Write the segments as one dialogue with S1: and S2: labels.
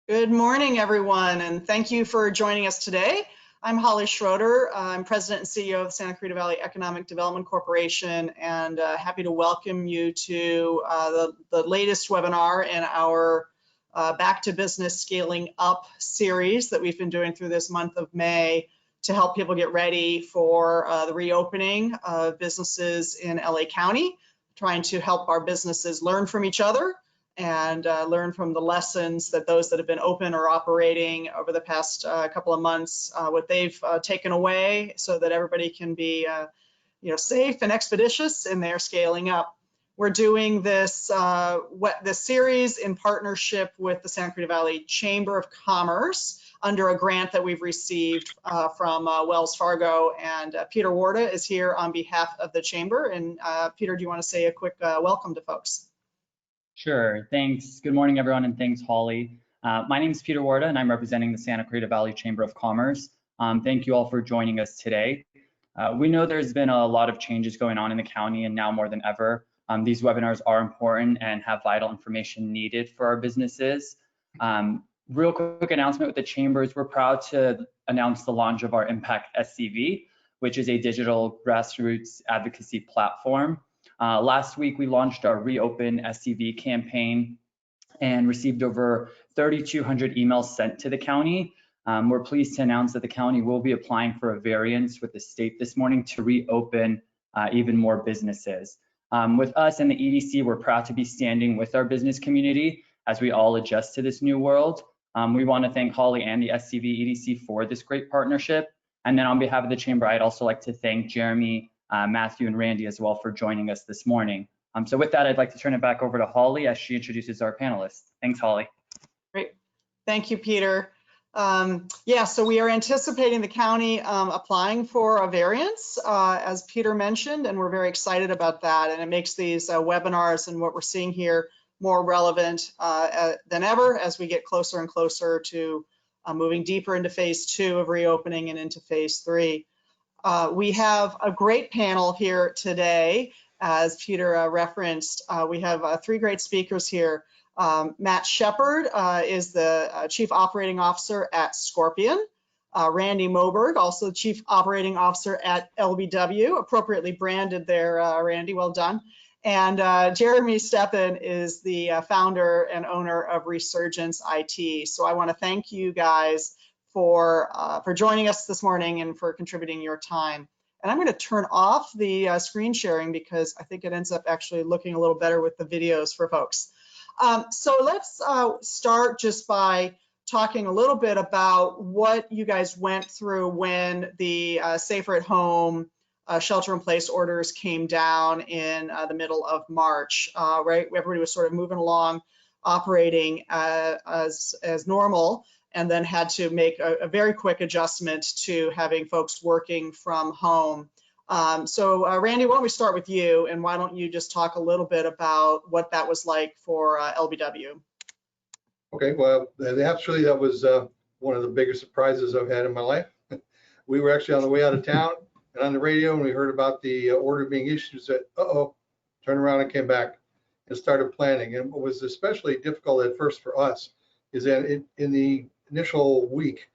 S1: Good morning, everyone, and thank you for joining us today. I'm Holly Schroeder. I'm President and CEO of the Santa Cruz Valley Economic Development Corporation, and happy to welcome you to the latest webinar in our Back to Business Scaling Up series that we've been doing through this month of May to help people get ready for the reopening of businesses in LA County, trying to help our businesses learn from each other and learn from the lessons that those that have been open or operating over the past couple of months, what they've taken away so that everybody can be safe and expeditious in their scaling up. We're doing this series in partnership with the Santa Cruz Valley Chamber of Commerce under a grant that we've received from Wells Fargo, and Peter Warda is here on behalf of the Chamber. And Peter, do you want to say a quick welcome to folks?
S2: Sure, thanks. Good morning, everyone, and thanks, Holly. My name is Peter Warda, and I'm representing the Santa Cruz Valley Chamber of Commerce. Thank you all for joining us today. We know there's been a lot of changes going on in the county, and now more than ever, these webinars are important and have vital information needed for our businesses. Real quick announcement with the Chambers, we're proud to announce the launch of our Impact SCV, which is a digital grassroots advocacy platform. Last week, we launched our Reopen SCV campaign and received over 3,200 emails sent to the county. We're pleased to announce that the county will be applying for a variance with the state this morning to reopen even more businesses. With us and the EDC, we're proud to be standing with our business community as we all adjust to this new world. We want to thank Holly and the SCV EDC for this great partnership. And then on behalf of the Chamber, I'd also like to thank Jeremy, Matthew, and Randy as well for joining us this morning. So with that, I'd like to turn it back over to Holly as she introduces our panelists. Thanks, Holly.
S1: Great. Thank you, Peter. So we are anticipating the county applying for a variance, as Peter mentioned, and we're very excited about that. And it makes these webinars and what we're seeing here more relevant than ever as we get closer and closer to moving deeper into phase 2 of reopening and into phase 3. We have a great panel here today. As Peter referenced, we have 3 great speakers here. Matt Shepard is the Chief Operating Officer at Scorpion. Randy Moberg, also Chief Operating Officer at LBW, appropriately branded there, Randy, well done. And Jeremy Steppen is the founder and owner of Resurgence IT. So I want to thank you guys for joining us this morning and for contributing your time. And I'm going to turn off the screen sharing because I think it ends up actually looking a little better with the videos for folks. So let's start just by talking a little bit about what you guys went through when the safer at home shelter-in-place orders came down in the middle of March, right? Everybody was sort of moving along, operating as normal, and then had to make a very quick adjustment to having folks working from home. So Randy, why don't we start with you, and why don't you just talk a little bit about what that was like for LBW?
S3: Okay, well, actually that was one of the biggest surprises I've had in my life. We were actually on the way out of town and on the radio, and we heard about the order being issued, said, uh-oh, turned around and came back and started planning. And what was especially difficult at first for us is that in the initial week,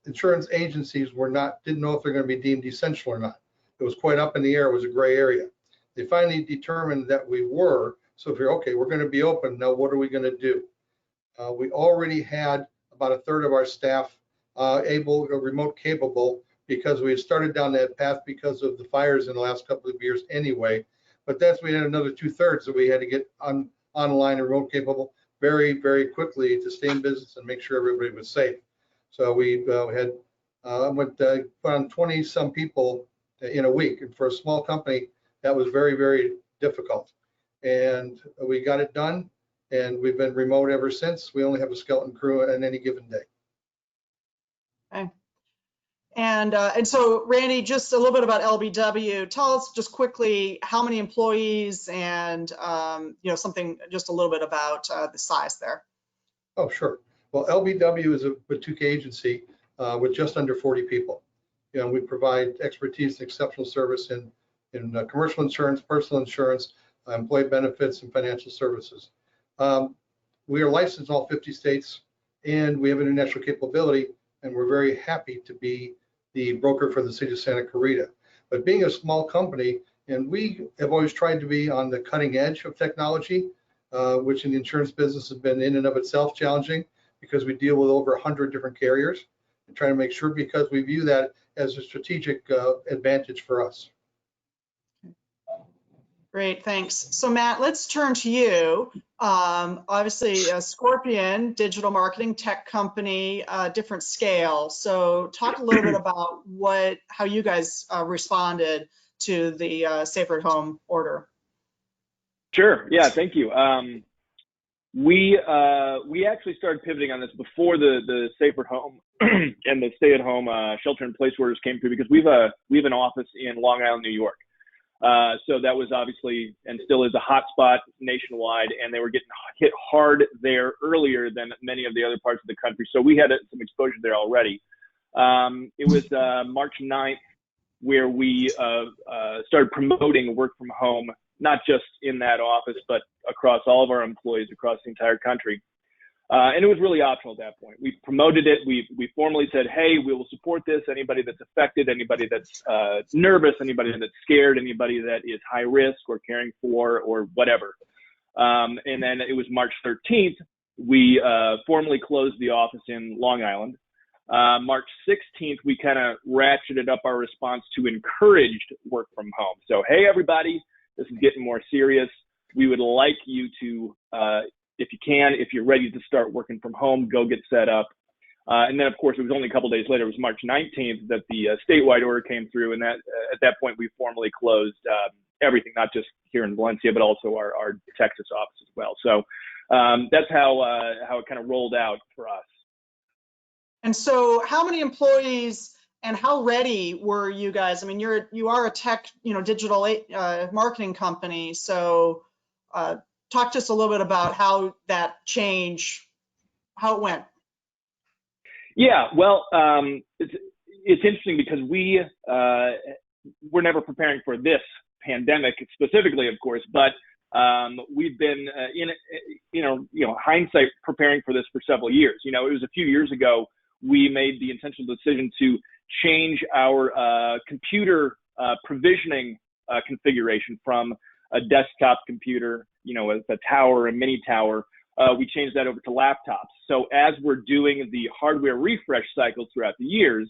S3: insurance agencies didn't know if they're going to be deemed essential or not. It was quite up in the air. It was a gray area. They finally determined that we were. So if you're okay, we're going to be open. Now, what are we going to do? We already had about a third of our staff remote capable because we had started down that path because of the fires in the last couple of years anyway. But we had another 2/3 that we had to get online and remote capable very, very quickly to stay in business and make sure everybody was safe. So we had went on 20 some people in a week, and for a small company that was very, very difficult. And we got it done, and we've been remote ever since. We only have a skeleton crew on any given day.
S1: Okay. And so Randy, just a little bit about LBW. Tell us just quickly how many employees and something just a little bit about the size there.
S3: Oh, sure. Well, LBW is a boutique agency with just under 40 people. We provide expertise and exceptional service in commercial insurance, personal insurance, employee benefits, and financial services. We are licensed in all 50 states. and we have international capability, and we're very happy to be the broker for the city of Santa Clarita. But being a small company, and we have always tried to be on the cutting edge of technology, which in the insurance business has been in and of itself challenging because we deal with over 100 different carriers, and trying to make sure, because we view that as a strategic advantage for us.
S1: Great, thanks. So Matt, let's turn to you. Obviously, Scorpion, digital marketing tech company, different scale. So talk a little bit about how you guys responded to the Safer at Home order.
S4: Sure. Yeah. Thank you. We actually started pivoting on this before the Safer at Home and the stay-at-home shelter-in-place orders came through, because we have an office in Long Island, New York. So that was obviously, and still is, a hot spot nationwide, and they were getting hit hard there earlier than many of the other parts of the country. So we had some exposure there already. It was March 9th where we started promoting work from home, not just in that office, but across all of our employees across the entire country. And it was really optional at that point. We promoted it. We formally said, hey, we will support this. Anybody that's affected, anybody that's nervous, anybody that's scared, anybody that is high risk or caring for or whatever. And then it was March 13th, we formally closed the office in Long Island. March 16th, we kind of ratcheted up our response to encouraged work from home. So, hey, everybody, this is getting more serious. We would like you to, if you can, if you're ready to start working from home, go get set up. And then, of course, it was only a couple of days later, it was March 19th, that the statewide order came through. And that at that point, we formally closed everything, not just here in Valencia, but also our Texas office as well. So that's how it kind of rolled out for us.
S1: And so how many employees and how ready were you guys? I mean, you are a tech, digital marketing company. So talk to us a little bit about how that change, how it went.
S4: Yeah, well, it's interesting because we're never preparing for this pandemic specifically, of course, but we've been in hindsight preparing for this for several years. It was a few years ago we made the intentional decision to change our computer provisioning configuration from a desktop computer, a tower, a mini tower. We changed that over to laptops. So as we're doing the hardware refresh cycle throughout the years,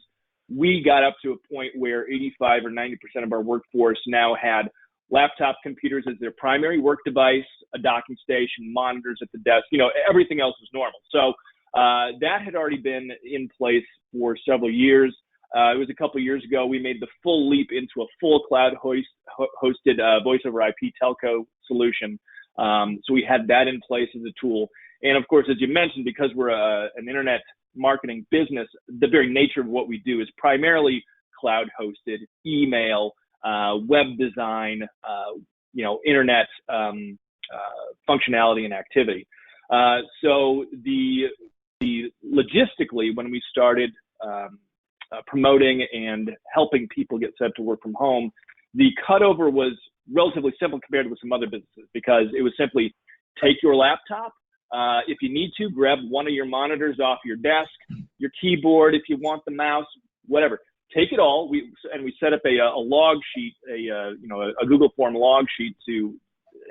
S4: we got up to a point where 85 or 90% of our workforce now had laptop computers as their primary work device, a docking station, monitors at the desk, everything else was normal. So that had already been in place for several years. It was a couple of years ago, we made the full leap into a full cloud hosted voice over IP telco solution. So we had that in place as a tool. And of course, as you mentioned, because we're an internet marketing business, the very nature of what we do is primarily cloud hosted, email, web design, internet functionality and activity. So the logistically, when we started promoting and helping people get set to work from home, the cutover was relatively simple compared with some other businesses, because it was simply take your laptop. If you need to, grab one of your monitors off your desk, your keyboard, if you want the mouse, whatever. Take it all. We set up a log sheet, a Google form log sheet to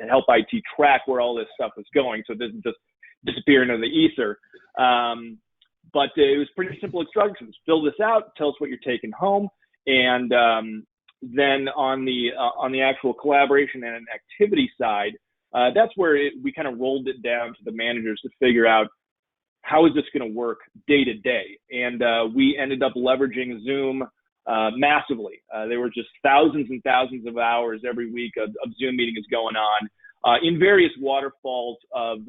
S4: help IT track where all this stuff is going, so it doesn't just disappear into the ether. But it was pretty simple instructions. Fill this out. Tell us what you're taking home, and then on the actual collaboration and activity side, that's where we kind of rolled it down to the managers to figure out how is this going to work day to day. And we ended up leveraging Zoom massively. There were just thousands and thousands of hours every week of Zoom meetings going on in various waterfalls of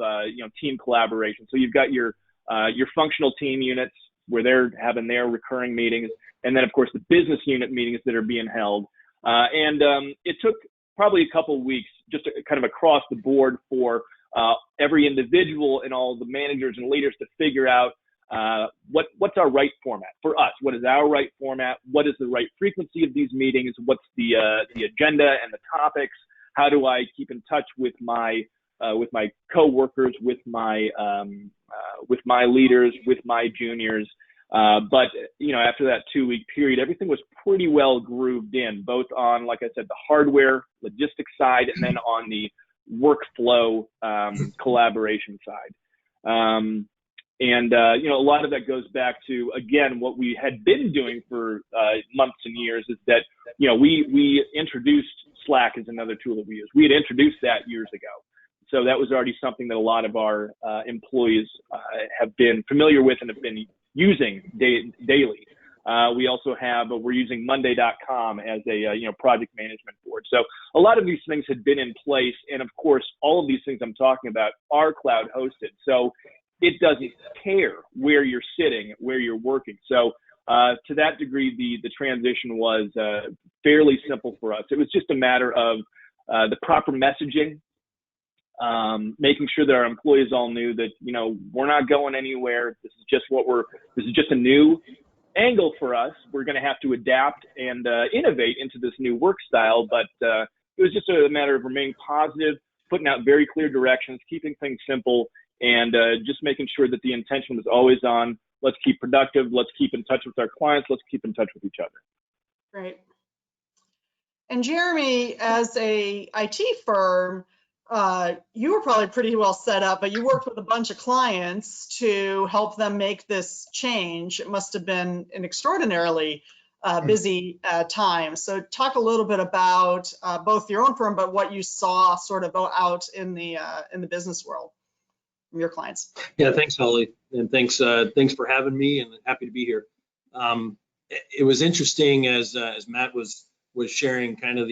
S4: team collaboration. So you've got your functional team units where they're having their recurring meetings, and then of course the business unit meetings that are being held. And it took probably a couple of weeks just kind of across the board for every individual and all the managers and leaders to figure out what's our right format for us. What is our right format? What is the right frequency of these meetings? What's the agenda and the topics? How do I keep in touch with my coworkers, with my with my leaders, with my juniors. But after that 2-week period, everything was pretty well grooved in, both on, like I said, the hardware logistics side, and then on the workflow collaboration side. A lot of that goes back to, again, what we had been doing for months and years, is that, we introduced Slack as another tool that we use. We had introduced that years ago. So that was already something that a lot of our employees have been familiar with and have been using daily. We also we're using Monday.com as a project management board. So a lot of these things had been in place. And of course, all of these things I'm talking about are cloud hosted. So it doesn't care where you're sitting, where you're working. So to that degree, the transition was fairly simple for us. It was just a matter of the proper messaging, making sure that our employees all knew that, we're not going anywhere. This is just a new angle for us. We're going to have to adapt and innovate into this new work style. But it was just a matter of remaining positive, putting out very clear directions, keeping things simple, and just making sure that the intention was always on, let's keep productive, let's keep in touch with our clients, let's keep in touch with each other.
S1: Great. And Jeremy, as a IT firm, you were probably pretty well set up, but you worked with a bunch of clients to help them make this change. It must have been an extraordinarily busy time. So talk a little bit about both your own firm, but what you saw sort of out in the business world from your clients.
S5: Yeah, thanks, Holly, and thanks for having me, and happy to be here. It was interesting as Matt was sharing kind of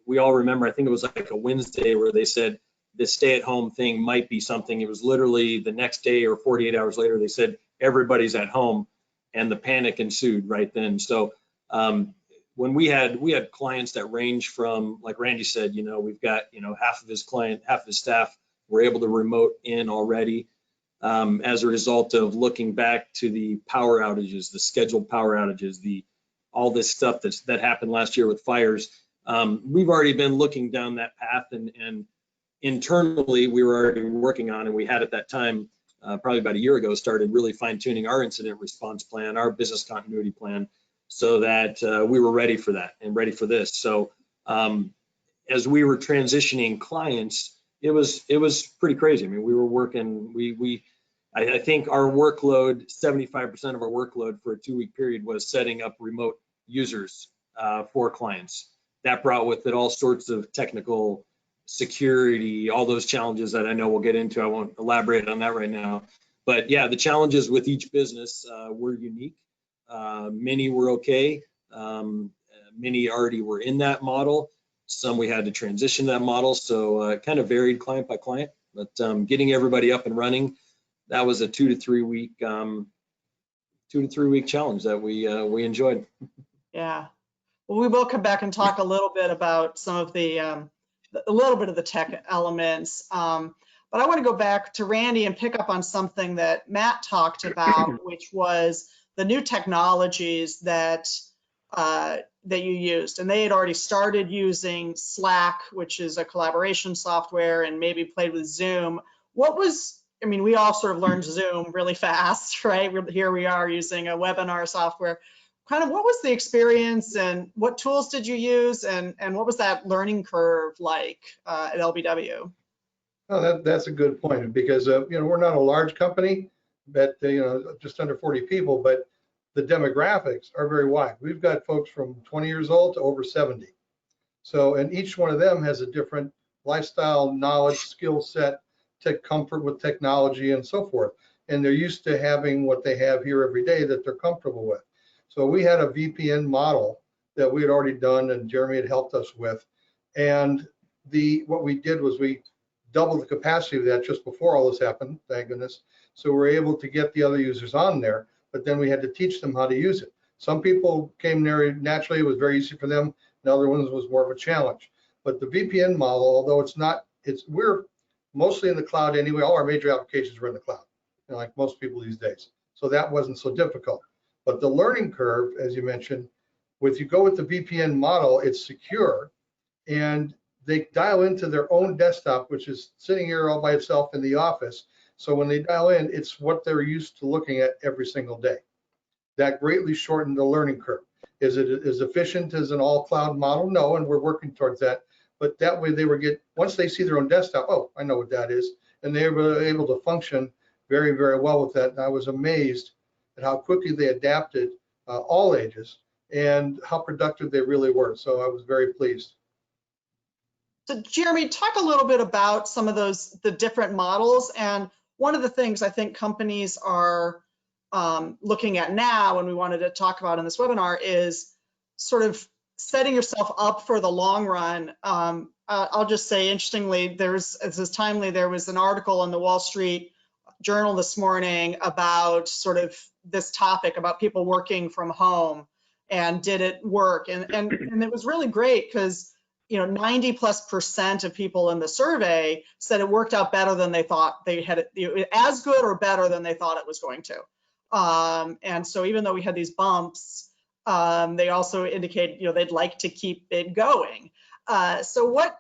S5: we all remember, I think it was like a Wednesday where they said the stay-at-home thing might be something. It was literally the next day or 48 hours later, they said everybody's at home, and the panic ensued right then. So when we had clients that range from, like Randy said, we've got half of his staff were able to remote in already as a result of looking back to the power outages, the scheduled power outages, all this stuff that happened last year with fires. We've already been looking down that path, and internally we were already working on, and we had at that time, probably about a year ago, started really fine-tuning our incident response plan, our business continuity plan, so that we were ready for that and ready for this. So as we were transitioning clients, it was pretty crazy. I mean, we were working, I think our workload, 75% of our workload for a 2-week period was setting up remote users for clients. That brought with it all sorts of technical security, all those challenges that I know we'll get into. I won't elaborate on that right now. But yeah, the challenges with each business were unique. Many were okay. Many already were in that model. Some we had to transition that model. So it kind of varied client by client. But getting everybody up and running, that was a 2 to 3 week challenge that we enjoyed.
S1: Yeah. Well, we will come back and talk a little bit about some of a little bit of the tech elements. But I want to go back to Randy and pick up on something that Matt talked about, which was the new technologies that you used. And they had already started using Slack, which is a collaboration software, and maybe played with Zoom. We all sort of learned Zoom really fast, right? Here we are using a webinar software. Kind of what was the experience, and what tools did you use, and what was that learning curve like at LBW?
S3: Oh, that's a good point, because we're not a large company, but just under 40 people, but the demographics are very wide. We've got folks from 20 years old to over 70. So, and each one of them has a different lifestyle, knowledge, skill set, comfort with technology, and so forth. And they're used to having what they have here every day that they're comfortable with. So we had a VPN model that we had already done, and Jeremy had helped us with. And what we did was we doubled the capacity of that just before all this happened, thank goodness. So we're able to get the other users on there, but then we had to teach them how to use it. Some people came there naturally, it was very easy for them, and other ones was more of a challenge. But the VPN model, although we're mostly in the cloud anyway, all our major applications were in the cloud, like most people these days. So that wasn't so difficult. But the learning curve, as you mentioned, if you go with the VPN model, it's secure, and they dial into their own desktop, which is sitting here all by itself in the office. So when they dial in, it's what they're used to looking at every single day. That greatly shortened the learning curve. Is it as efficient as an all cloud model? No, and we're working towards that. But that way they once they see their own desktop, oh, I know what that is. And they were able to function very, very well with that. And I was amazed at how quickly they adapted, all ages, and how productive they really were. So I was very pleased.
S1: So Jeremy, talk a little bit about some of the different models. And one of the things I think companies are looking at now, and we wanted to talk about in this webinar, is sort of setting yourself up for the long run. I'll just say, interestingly, this is timely, there was an article in the Wall Street Journal this morning about sort of this topic about people working from home and did it work? And it was really great because 90+% of people in the survey said it worked out better than they thought. They had it as good or better than they thought it was going to. And so even though we had these bumps, they also indicate they'd like to keep it going. So what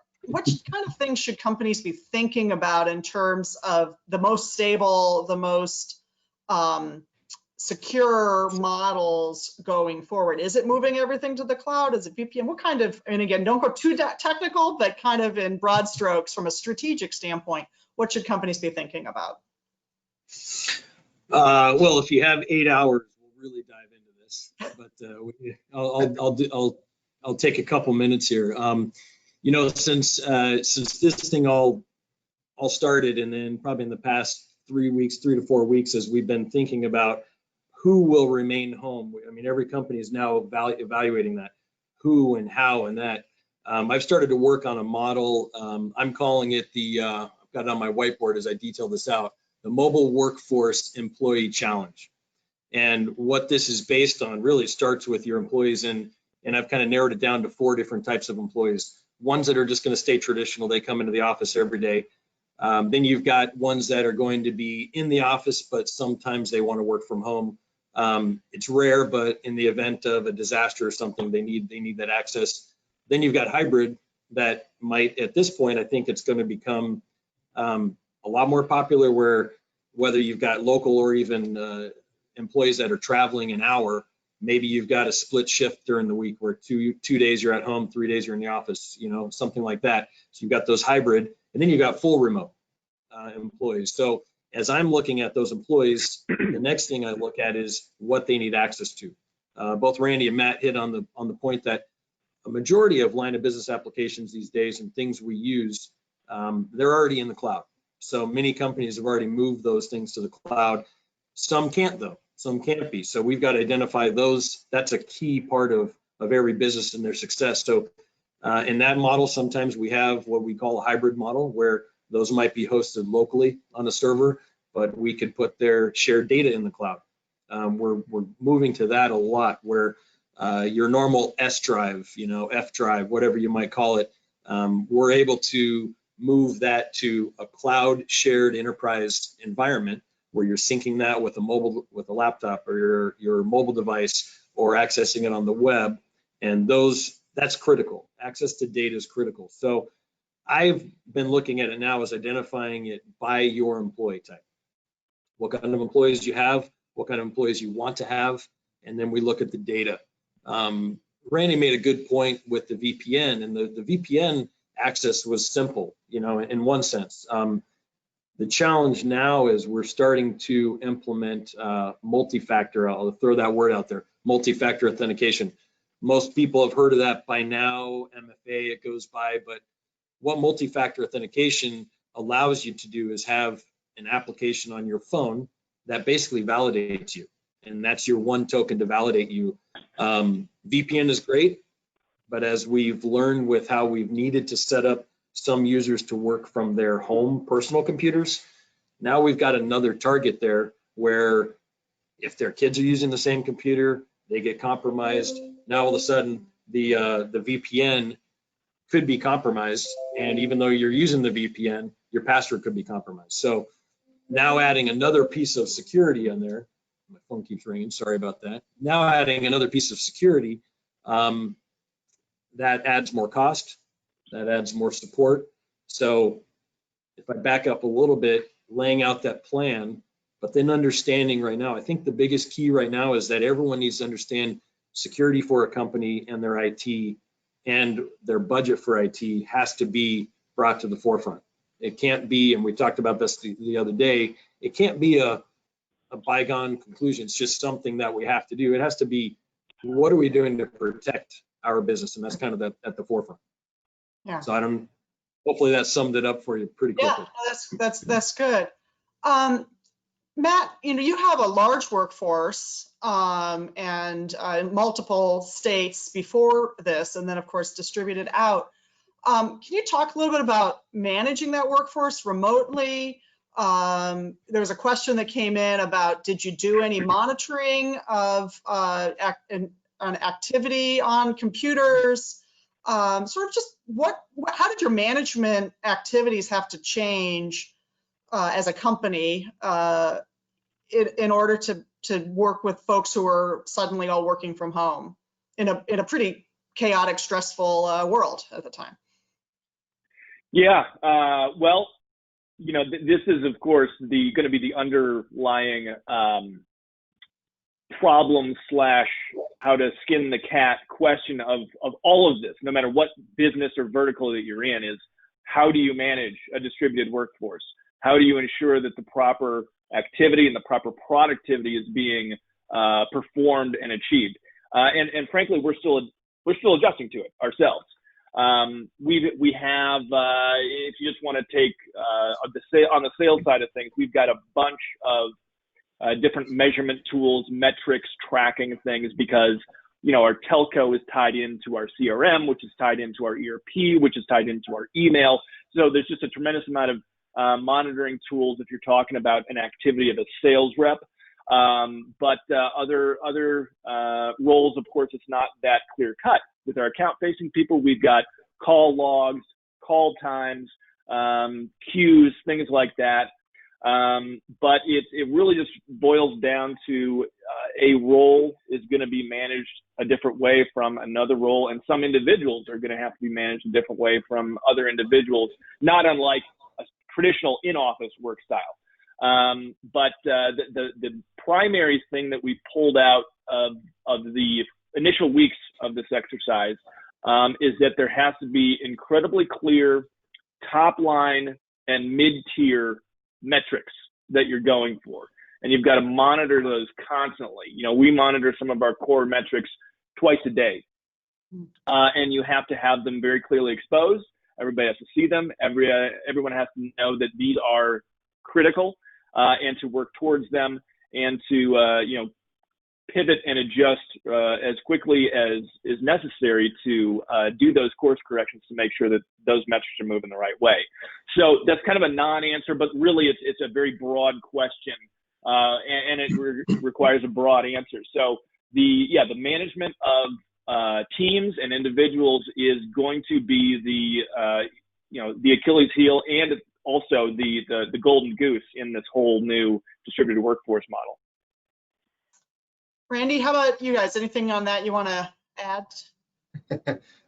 S1: kind of things should companies be thinking about in terms of the most stable, the most secure models going forward? Is it moving everything to the cloud? Is it VPN? What kind of, and again, don't go too technical, but kind of in broad strokes from a strategic standpoint, what should companies be thinking about?
S5: Well, if you have 8 hours, we'll really dive into this. But I'll take a couple minutes here. Since this thing all started, and then probably in the past 3 to 4 weeks, as we've been thinking about who will remain home. I mean, every company is now evaluating that, who and how and that. I've started to work on a model. I'm calling it I've got it on my whiteboard as I detail this out, the Mobile Workforce Employee Challenge. And what this is based on really starts with your employees, and I've kind of narrowed it down to 4 different types of employees. Ones that are just going to stay traditional, they come into the office every day. Then you've got ones that are going to be in the office, but sometimes they want to work from home. It's rare, but in the event of a disaster or something, they need that access. Then you've got hybrid that might, at this point, I think it's going to become a lot more popular, where whether you've got local or even employees that are traveling an hour, maybe you've got a split shift during the week where two days you're at home, 3 days you're in the office, something like that. So you've got those hybrid, and then you've got full remote employees. So as I'm looking at those employees, the next thing I look at is what they need access to. Both Randy and Matt hit on the point that a majority of line of business applications these days and things we use, they're already in the cloud. So many companies have already moved those things to the cloud. Some can't though, some can't be. So we've got to identify those. That's a key part of every business and their success. So in that model, sometimes we have what we call a hybrid model, where those might be hosted locally on a server, but we could put their shared data in the cloud. We're moving to that a lot, where your normal S drive, F drive, whatever you might call it, we're able to move that to a cloud shared enterprise environment where you're syncing that with a laptop or your mobile device, or accessing it on the web. And that's critical. Access to data is critical. So I've been looking at it now as identifying it by your employee type. What kind of employees you have, what kind of employees you want to have, and then we look at the data. Randy made a good point with the VPN, and the VPN access was simple, in one sense. The challenge now is we're starting to implement multi-factor. I'll throw that word out there, multi-factor authentication. Most people have heard of that by now, MFA, it goes by, but what multi-factor authentication allows you to do is have an application on your phone that basically validates you, and that's your one token to validate you. VPN is great, but as we've learned with how we've needed to set up some users to work from their home personal computers, now we've got another target there, where if their kids are using the same computer, they get compromised. Now all of a sudden the VPN could be compromised, and even though you're using the VPN, your password could be compromised. So now adding another piece of security on there, my phone keeps ringing, sorry about that. Now adding another piece of security, that adds more cost, that adds more support. So if I back up a little bit, laying out that plan, but then understanding right now, I think the biggest key right now is that everyone needs to understand security for a company and their IT and their budget for IT has to be brought to the forefront. It can't be, and we talked about this the other day, it can't be a bygone conclusion. It's just something that we have to do. It has to be, what are we doing to protect our business? And that's kind of at the forefront.
S1: Yeah.
S5: So hopefully that summed it up for you pretty quickly.
S1: Yeah, that's good. Matt, you have a large workforce and multiple states before this, and then of course distributed out. Can you talk a little bit about managing that workforce remotely? There was a question that came in about, did you do any monitoring of an activity on computers? Sort of just how did your management activities have to change as a company in order to work with folks who are suddenly all working from home in a pretty chaotic, stressful world at the time?
S4: Yeah, well, this is of course going to be the underlying problem / how to skin the cat question of all of this, no matter what business or vertical that you're in, is how do you manage a distributed workforce? How do you ensure that the proper activity and the proper productivity is being performed and achieved? And frankly, we're still adjusting to it ourselves. We have, if you just want to take on the sales side of things, we've got a bunch of different measurement tools, metrics, tracking things, because our telco is tied into our CRM, which is tied into our ERP, which is tied into our email. So there's just a tremendous amount of monitoring tools if you're talking about an activity of a sales rep. But other roles, of course, it's not that clear cut. With our account-facing people, we've got call logs, call times, queues, things like that. But it really just boils down to a role is going to be managed a different way from another role, and some individuals are going to have to be managed a different way from other individuals, not unlike a traditional in-office work style. But the primary thing that we pulled out of the initial weeks of this exercise is that there has to be incredibly clear top line and mid-tier metrics that you're going for. And you've got to monitor those constantly. We monitor some of our core metrics twice a day. And you have to have them very clearly exposed. Everybody has to see them. Everyone has to know that these are critical and to work towards them and to, pivot and adjust as quickly as is necessary to do those course corrections to make sure that those metrics are moving the right way. So that's kind of a non-answer, but really it's a very broad question and it requires a broad answer. So the management of teams and individuals is going to be the Achilles heel and also the golden goose in this whole new distributed workforce model.
S1: Randy, how about you guys? Anything on that you want to add?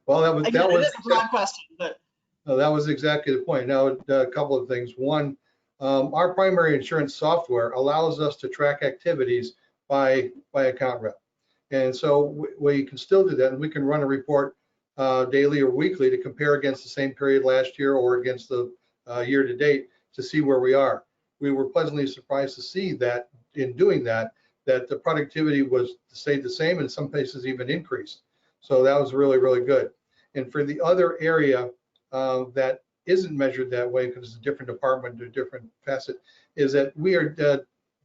S3: Well, that was
S1: a broad question, but
S3: that was exactly the point. Now, a couple of things. One, our primary insurance software allows us to track activities by account rep, and so we can still do that, and we can run a report daily or weekly to compare against the same period last year or against the year to date to see where we are. We were pleasantly surprised to see that in doing that the productivity stayed the same, in some places even increased. So that was really, really good. And for the other area that isn't measured that way, because it's a different department, a different facet, is that we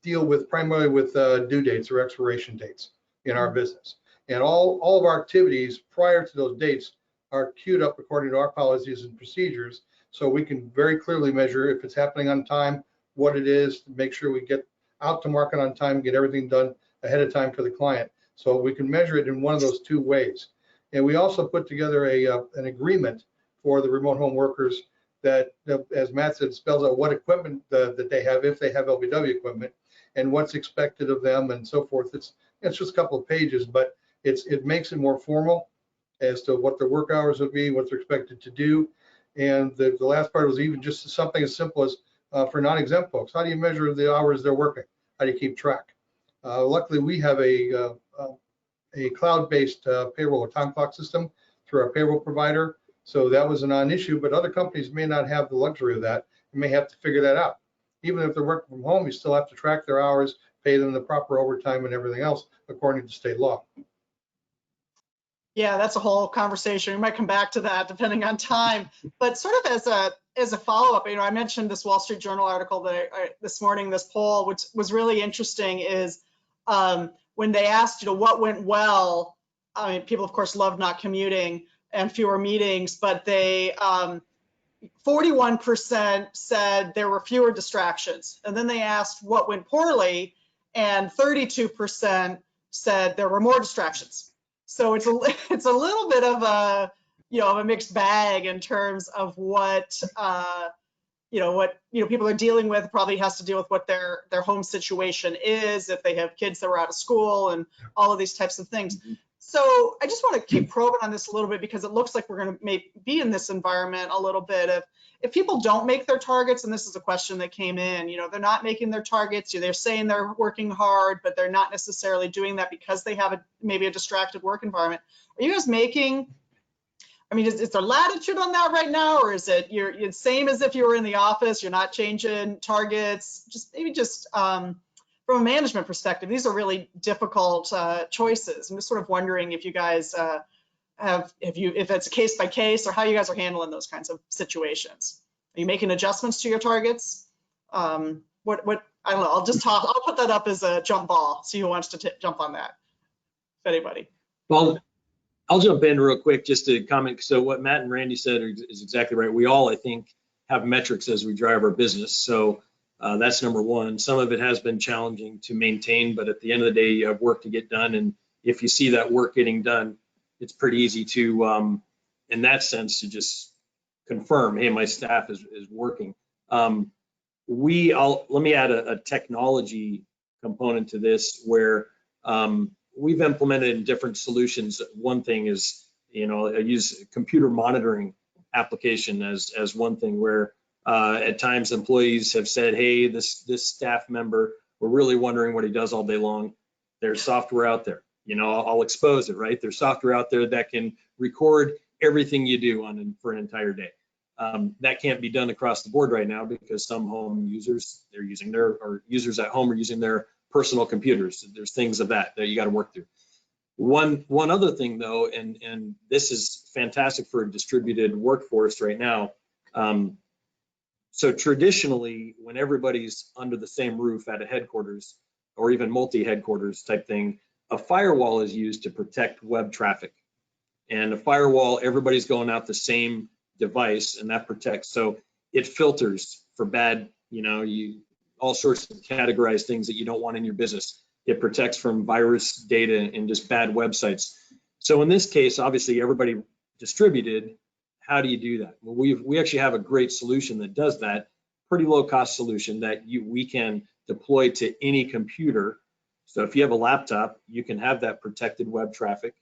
S3: deal primarily with due dates or expiration dates in our business. And all of our activities prior to those dates are queued up according to our policies and procedures, so we can very clearly measure if it's happening on time, what it is, to make sure we get out to market on time, get everything done ahead of time for the client. So we can measure it in one of those two ways. And we also put together an agreement for the remote home workers that, as Matt said, spells out what equipment that they have, if they have LBW equipment, and what's expected of them and so forth. It's just a couple of pages, but it makes it more formal as to what their work hours would be, what they're expected to do. And the last part was even just something as simple as for non-exempt folks? How do you measure the hours they're working? How do you keep track? Luckily, we have a cloud-based payroll or time clock system through our payroll provider. So that was a non-issue, but other companies may not have the luxury of that. You may have to figure that out. Even if they're working from home, you still have to track their hours, pay them the proper overtime and everything else according to state law.
S1: Yeah, that's a whole conversation. We might come back to that depending on time. But sort of as a follow-up, I mentioned this Wall Street Journal article that this morning, this poll, which was really interesting, is when they asked, what went well. I mean, people of course love not commuting and fewer meetings, but they 41% said there were fewer distractions. And then they asked what went poorly, and 32% said there were more distractions. So it's a little bit of a a mixed bag in terms of what people are dealing with. Probably has to deal with what their home situation is, if they have kids that were out of school and all of these types of things. So I just want to keep probing on this a little bit, because it looks like we're going to be in this environment a little bit. If people don't make their targets, and this is a question that came in, they're not making their targets, they're saying they're working hard, but they're not necessarily doing that because they have maybe a distracted work environment. Are you guys making, is there latitude on that right now, or is it you're the same as if you were in the office, you're not changing targets? Just from a management perspective, these are really difficult choices. I'm just sort of wondering if you guys if it's case by case, or how you guys are handling those kinds of situations. Are you making adjustments to your targets? I don't know. I'll put that up as a jump ball. See who wants to jump on that. If anybody.
S5: Well, I'll jump in real quick just to comment. So what Matt and Randy said is exactly right. We all, I think, have metrics as we drive our business. So that's number one. Some of it has been challenging to maintain, but at the end of the day, you have work to get done. And if you see that work getting done, it's pretty easy to, in that sense, to just confirm, hey, my staff is working. Let me add a technology component to this, where we've implemented different solutions. One thing is, I use computer monitoring application as one thing, where at times employees have said, hey, this staff member, we're really wondering what he does all day long. There's software out there. I'll expose it, right? There's software out there that can record everything you do for an entire day. That can't be done across the board right now, because some home users, users at home are using their personal computers. There's things of that you got to work through. One other thing though, and this is fantastic for a distributed workforce right now. So traditionally, when everybody's under the same roof at a headquarters, or even multi-headquarters type thing, a firewall is used to protect web traffic. And a firewall, everybody's going out the same device, and that protects. So it filters for bad, all sorts of categorized things that you don't want in your business. It protects from virus data and just bad websites. So in this case, obviously everybody distributed. How do you do that? Well, we actually have a great solution that does that. Pretty low cost solution that we can deploy to any computer. So if you have a laptop, you can have that protected web traffic.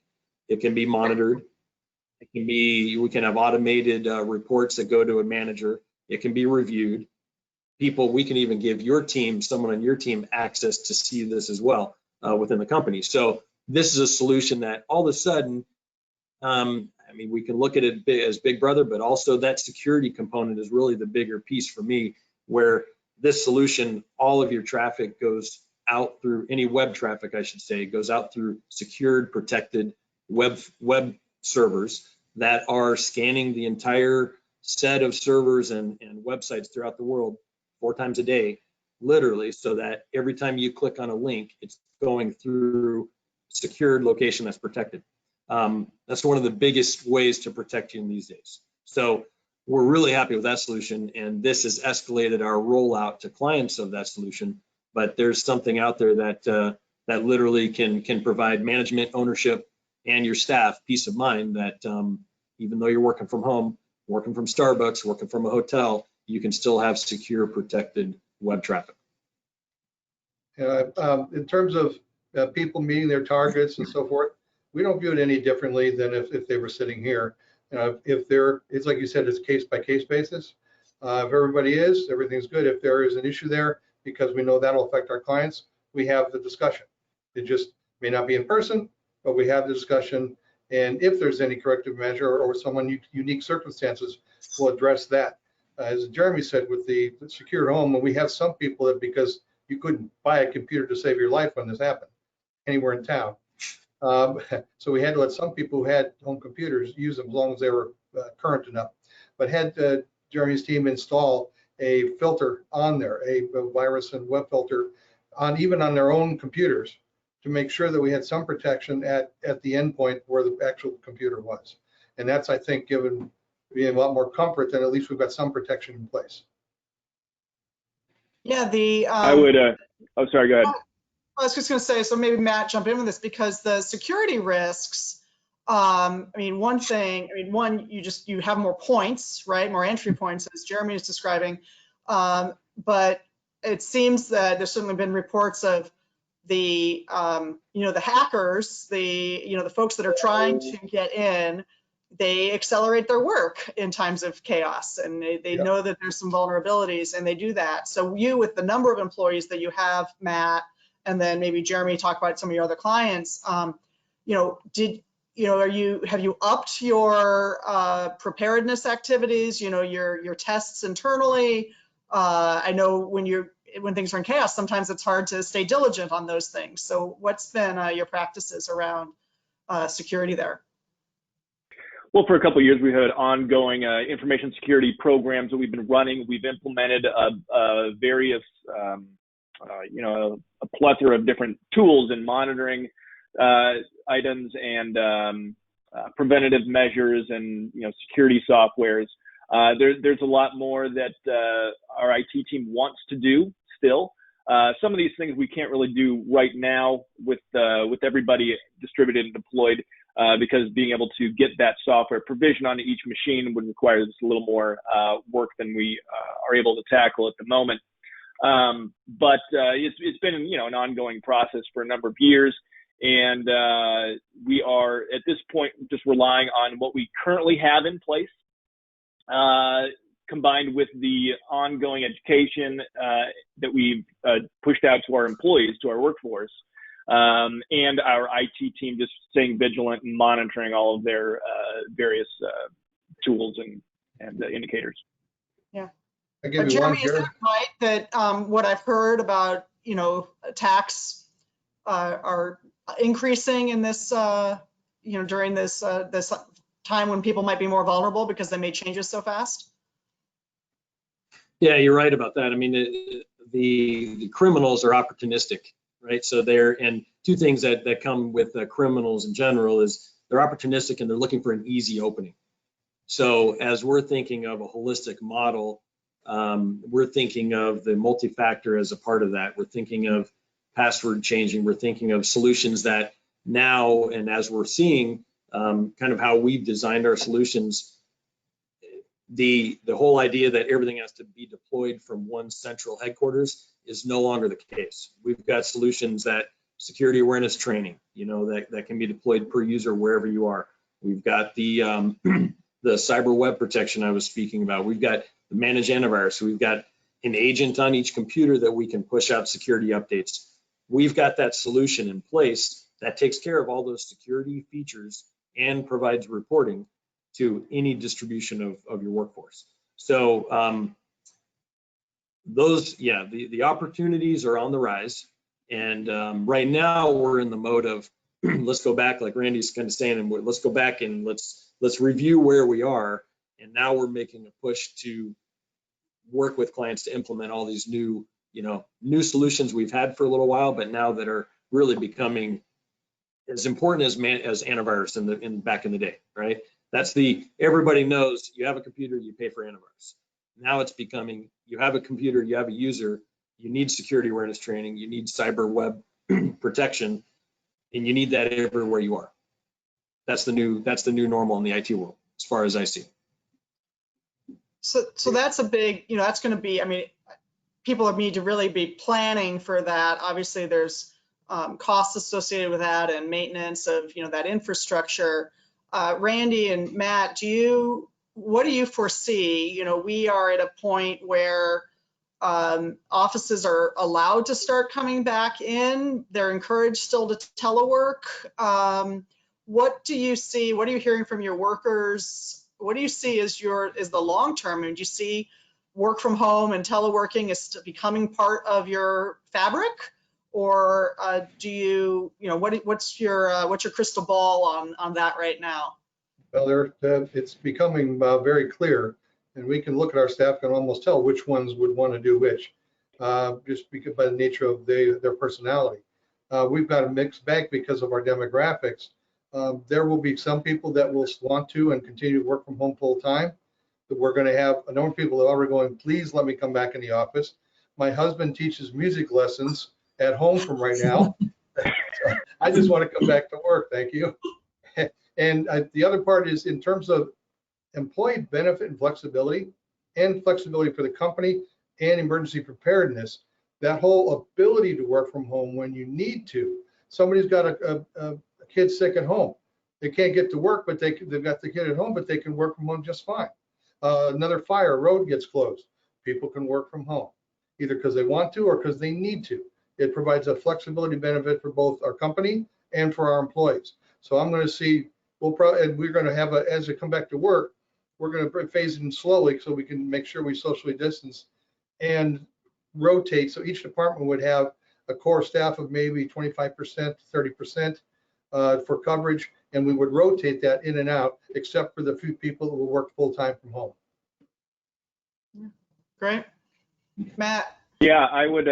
S5: It can be monitored. We can have automated reports that go to a manager. It can be reviewed. We can even give someone on your team, access to see this as well within the company. So this is a solution that all of a sudden, we can look at it as Big Brother, but also that security component is really the bigger piece for me, where this solution, all of your traffic goes out through, any web traffic, I should say, goes out through secured, protected web servers that are scanning the entire set of servers and websites throughout the world 4 times a day, literally, so that every time you click on a link, it's going through secured location that's protected. That's one of the biggest ways to protect you in these days. So we're really happy with that solution, and this has escalated our rollout to clients of that solution. But there's something out there that literally can provide management, ownership, and your staff peace of mind that even though you're working from home, working from Starbucks, working from a hotel, you can still have secure, protected web traffic.
S3: In terms of people meeting their targets and so forth, we don't view it any differently than if they were sitting here. It's like you said, it's case by case basis. If everybody is, everything's good. If there is an issue there, because we know that'll affect our clients, we have the discussion. It just may not be in person, but we have the discussion. And if there's any corrective measure or someone unique circumstances, we'll address that. As Jeremy said, with the secure home, we have some people that because you couldn't buy a computer to save your life when this happened anywhere in town. So we had to let some people who had home computers use them as long as they were current enough. But had Jeremy's team install a filter on there, a virus and web filter even on their own computers to make sure that we had some protection at the endpoint where the actual computer was. And that's, I think, given me a lot more comfort that at least we've got some protection in place.
S1: Yeah,
S4: I would, oh, sorry, go ahead.
S1: I was just going to say, so maybe Matt jump in with this because the security risks, I mean, one, you have more points, right? More entry points, as Jeremy is describing. But it seems that there's certainly been reports of the, the hackers, the folks that are trying to get in, they accelerate their work in times of chaos, and they know that there's some vulnerabilities, and they do that. So you, with the number of employees that you have, Matt, and then maybe Jeremy, talk about some of your other clients. Have you upped your preparedness activities? Your tests internally. I know when things are in chaos, sometimes it's hard to stay diligent on those things. So what's been your practices around security there?
S4: Well, for a couple of years, we've had ongoing information security programs that we've been running. We've implemented various, a plethora of different tools and monitoring items and preventative measures and security softwares. There's a lot more that our IT team wants to do still. Some of these things we can't really do right now with everybody distributed and deployed because being able to get that software provision onto each machine would require just a little more work than we are able to tackle at the moment. But it's been an ongoing process for a number of years, and we are at this point just relying on what we currently have in place, combined with the ongoing education that we've pushed out to our employees, to our workforce, and our IT team just staying vigilant and monitoring all of their various tools and indicators.
S1: Yeah.
S3: Jeremy,
S1: is that right that what I've heard about, attacks are increasing in this, during this time when people might be more vulnerable because they made changes so fast?
S5: Yeah, you're right about that. I mean, the criminals are opportunistic, right? So and two things that come with criminals in general is they're opportunistic and they're looking for an easy opening. So as we're thinking of a holistic model, we're thinking of the multi-factor as a part of that. We're thinking of password changing. We're thinking of solutions that now, and as we're seeing kind of how we've designed our solutions, the whole idea that everything has to be deployed from one central headquarters is no longer the case. We've got solutions that security awareness training, that can be deployed per user wherever you are. We've got the cyber web protection I was speaking about. We've got the managed antivirus. We've got an agent on each computer that we can push out security updates. We've got that solution in place that takes care of all those security features and provides reporting to any distribution of your workforce. So the opportunities are on the rise. And right now we're in the mode of let's go back, like Randy's kind of saying, and let's go back and let's review where we are. And now we're making a push to work with clients to implement all these new solutions we've had for a little while, but now that are really becoming as important as antivirus back in the day, right? That's everybody knows you have a computer, you pay for antivirus. Now it's becoming, you have a computer, you have a user, you need security awareness training, you need cyber web protection, and you need that everywhere you are. That's the new normal in the IT world, as far as I see.
S1: So that's a big, that's going to be, I mean, people need to really be planning for that. Obviously there's costs associated with that and maintenance of, that infrastructure. Randy and Matt, do you what do you foresee? You know, we are at a point where offices are allowed to start coming back in. They're encouraged still to telework. What do you see? What are you hearing from your workers? What do you see as the long term? And do you see work from home and teleworking is becoming part of your fabric, or do you know what's your crystal ball on that right now?
S3: Well, it's becoming very clear, and we can look at our staff and almost tell which ones would want to do which, just because by the nature of their personality. We've got a mixed bag because of our demographics. There will be some people that will want to and continue to work from home full time. But we're going to have a number of people that are already going, please let me come back in the office. My husband teaches music lessons at home from right now. So I just want to come back to work. Thank you. And the other part is in terms of employee benefit and flexibility for the company and emergency preparedness, that whole ability to work from home when you need to. Somebody's got a kid sick at home. They can't get to work, but they've got the kid at home, but they can work from home just fine. Another fire, road gets closed. People can work from home, either because they want to or because they need to. It provides a flexibility benefit for both our company and for our employees. So I'm going to see, we're going to have as they come back to work, we're going to phase in slowly so we can make sure we socially distance and rotate. So each department would have a core staff of maybe 25% to 30% for coverage, and we would rotate that in and out, except for the few people that will work full time from home.
S1: Great. Matt?
S4: Yeah, I would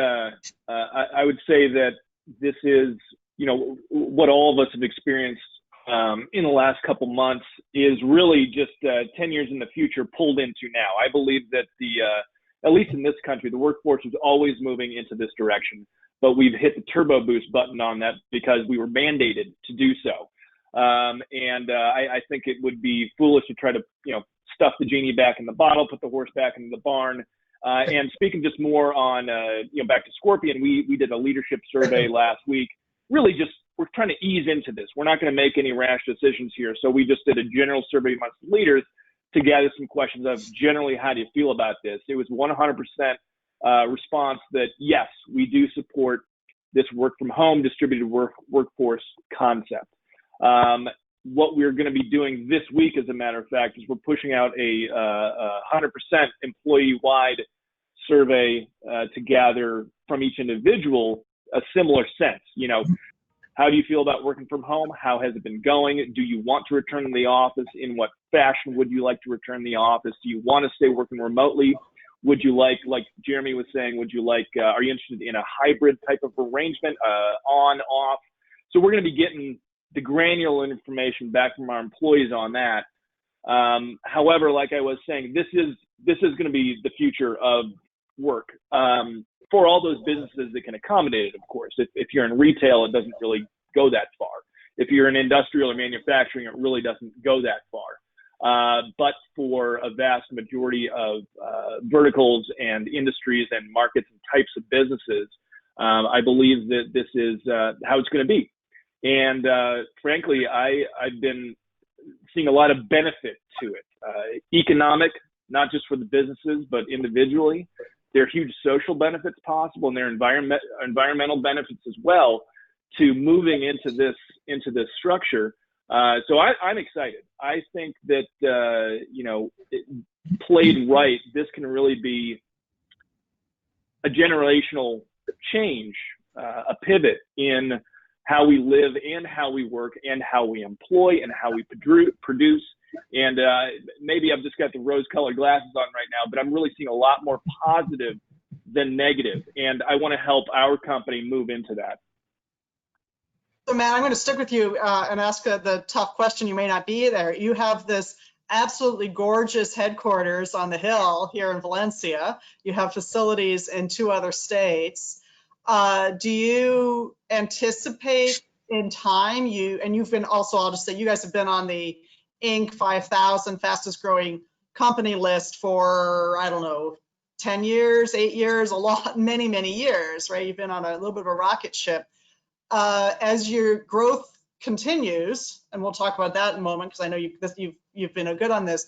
S4: say that this is, you know, what all of us have experienced in the last couple months is really just 10 years in the future pulled into now. I believe that at least in this country, the workforce is always moving into this direction, but we've hit the turbo boost button on that because we were mandated to do so. I think it would be foolish to try to, you know, stuff the genie back in the bottle, put the horse back into the barn. And speaking just more on, you know, back to Scorpion, we did a leadership survey last week. Really just, we're trying to ease into this. We're not going to make any rash decisions here. So we just did a general survey amongst leaders to gather some questions of generally, how do you feel about this? It was 100% response that yes, we do support this work from home distributed workforce concept. What we're going to be doing this week, as a matter of fact, is we're pushing out a 100% employee-wide survey to gather from each individual a similar sense. You know, how do you feel about working from home? How has it been going? Do you want to return to the office? In what fashion would you like to return to the office? Do you want to stay working remotely? Would you like Jeremy was saying, would you like, are you interested in a hybrid type of arrangement, on, off? So we're going to be getting the granular information back from our employees on that. However, like I was saying, this is going to be the future of work for all those businesses that can accommodate it, of course. If you're in retail, it doesn't really go that far. If you're in industrial or manufacturing, it really doesn't go that far. But for a vast majority of verticals and industries and markets and types of businesses, I believe that this is how it's going to be. And frankly, I've been seeing a lot of benefit to it. Economic, not just for the businesses, but individually. There are huge social benefits possible, and there are environmental benefits as well to moving into this structure. So I'm excited. I think that you know, played right, this can really be a generational change, a pivot in how we live and how we work and how we employ and how we produce. And maybe I've just got the rose-colored glasses on right now, but I'm really seeing a lot more positive than negative. And I want to help our company move into that.
S1: So Matt, I'm going to stick with you and ask the tough question. You may not be there. You have this absolutely gorgeous headquarters on the hill here in Valencia. You have facilities in 2 other states. Do you anticipate in time, you've been also, I'll just say, you guys have been on the Inc. 5000 fastest growing company list for, I don't know, 10 years, 8 years, many, many years, right? You've been on a little bit of a rocket ship. As your growth continues, and we'll talk about that in a moment, because I know you've been good on this.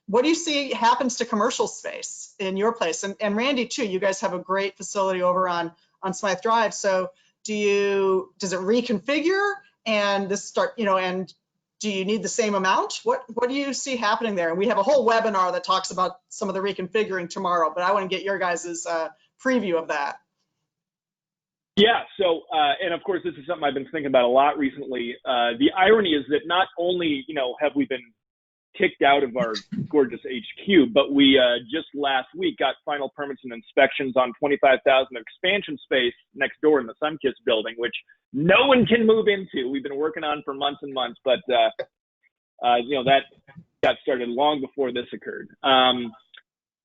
S1: what do you see happens to commercial space in your place? And Randy too, you guys have a great facility over on Smythe Drive. So does it reconfigure and this start, and do you need the same amount? What do you see happening there? And we have a whole webinar that talks about some of the reconfiguring tomorrow, but I want to get your guys' preview of that.
S4: Yeah, so, and of course, this is something I've been thinking about a lot recently. The irony is that not only, have we been kicked out of our gorgeous HQ, but we just last week got final permits and inspections on 25,000 expansion space next door in the Sunkist building, which no one can move into. We've been working on for months and months, but that got started long before this occurred.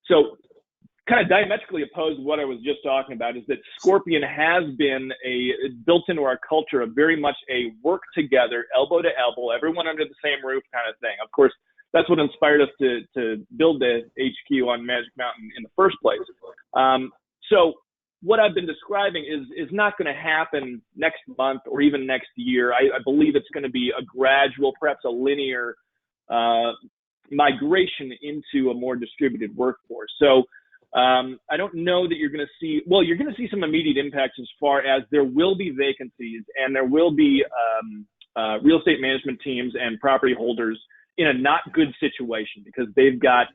S4: So kind of diametrically opposed to what I was just talking about is that Scorpion has been built into our culture of very much a work together, elbow to elbow, everyone under the same roof kind of thing. Of course, that's what inspired us to build the HQ on Magic Mountain in the first place. So what I've been describing is not going to happen next month or even next year. I believe it's going to be a gradual, perhaps a linear migration into a more distributed workforce. So I don't know that you're going to see, well, you're going to see some immediate impacts as far as there will be vacancies and there will be real estate management teams and property holders in a not good situation because they've got